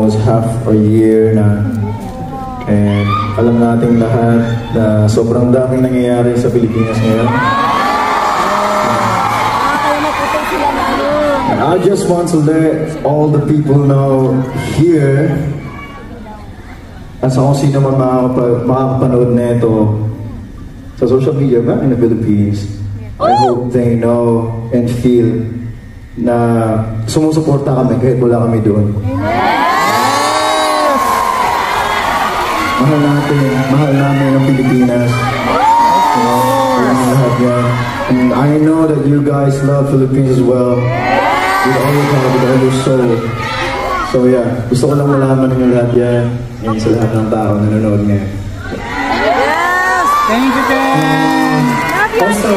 almost half a year na. And alam nating lahat na sobrang daming nangyayari sa Pilipinas ngayon. And I just want to let all the people know here, at sa kung sino man makakapanood na ito sa social media back in the Philippines, I hope they know and feel na sumusuporta kami kahit wala kami doon. Mahal namin ang Pilipinas. Lahat yan. And I know that you guys love Philippines as well. With all your heart, with all your soul. So yeah, gusto ko lang malaman ninyo lahat yan. Yan sa lahat ng tao na nanonood ngayon. Thank you, Ken! Also,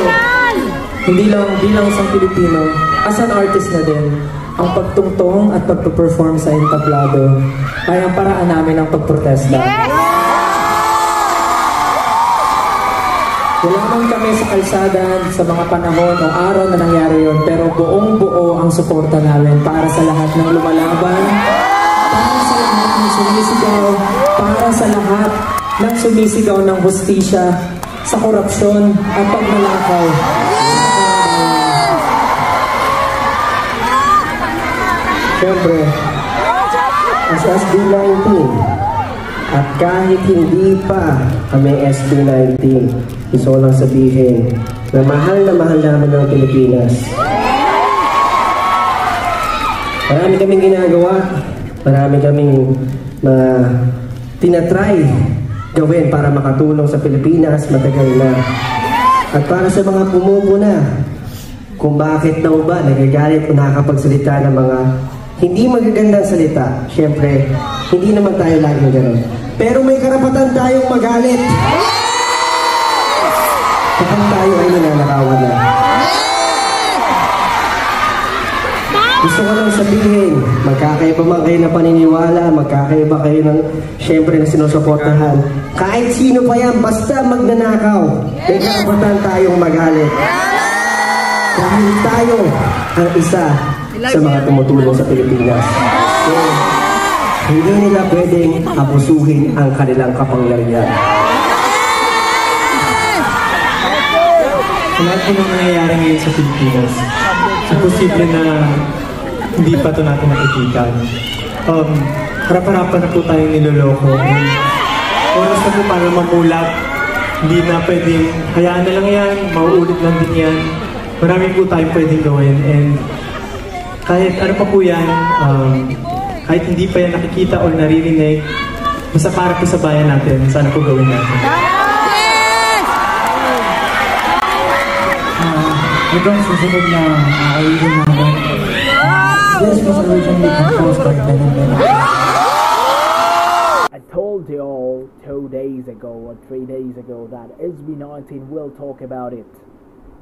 hindi lang bilang isang Pilipino, as an artist na din, ang pagtungtong at pagpe-perform sa entablado ay ang paraan namin ng pagprotesta. Wala man kami sa kalsada sa mga panahon o araw na nangyari yun, pero buong-buo ang suporta namin para sa lahat ng lumalaban, para sa lahat ng sumisigaw, para sa lahat ng sumisigaw ng hustisya sa korupsyon at pagmalakaw. Siyempre, as SB19, at kahit hindi pa kami SB19, gusto ko lang sabihin na mahal namin ng Pilipinas. Marami kaming ginagawa, marami kaming tinatry gawin para makatulong sa Pilipinas matagal na. At para sa mga pumupuna, kung bakit daw ba nagagalit o nakakapagsalita ng mga hindi magagandang salita, syempre, hindi naman tayo laging gano'n. Pero may karapatan tayong magalit. Kapag tayo ay nananakawan na. Gusto ko lang sabihin, magkakaiba man kayo na paniniwala, magkakaiba kayo ng, syempre, na sinusuportahan. Kahit sino pa yan, basta magnanakaw, may karapatan tayong magalit. Dahil tayo ang isa sa mga tumutulong sa Pilipinas. So, hindi nila pwedeng abusuhin ang kanilang kapangyarihan. Sa lahat po ng nangyayari ngayon sa Pilipinas, posible na hindi pa ito natin nakikita. Harap-harapan na po tayong niloloko. Oras na po para mamulat. Hindi na pwedeng, hayaan na lang yan, mauulit lang din yan. Marami po tayong pwedeng gawin. And kahit ano pa po yan, kahit hindi pa yan nakikita o naririnig, basta para po sa bayan natin, sana po gawin natin. Ito ang susunod na aawin namin. This was originally composed by Ben. I told you all 2 days ago or 3 days ago that SB19 will talk about it.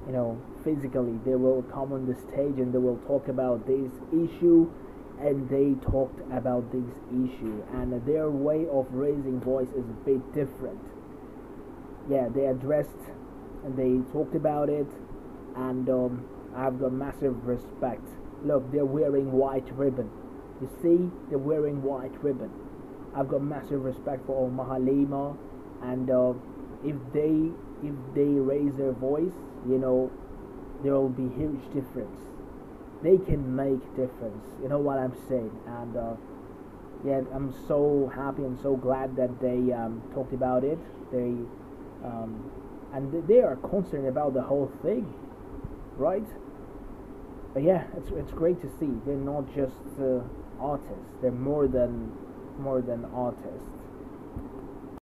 You know, physically, they will come on the stage and they will talk about this issue, and they talked about this issue, and their way of raising voice is a bit different. Yeah, they addressed and they talked about it, and I've got massive respect. Look, they're wearing white ribbon. You see, they're wearing white ribbon. I've got massive respect for Mahalima, and if they raise their voice, you know, there will be huge difference. They can make difference. You know what I'm saying? And yeah, I'm so happy and so glad that they talked about it. And they are concerned about the whole thing, right? But yeah, it's great to see. They're not just artists. They're more than artists.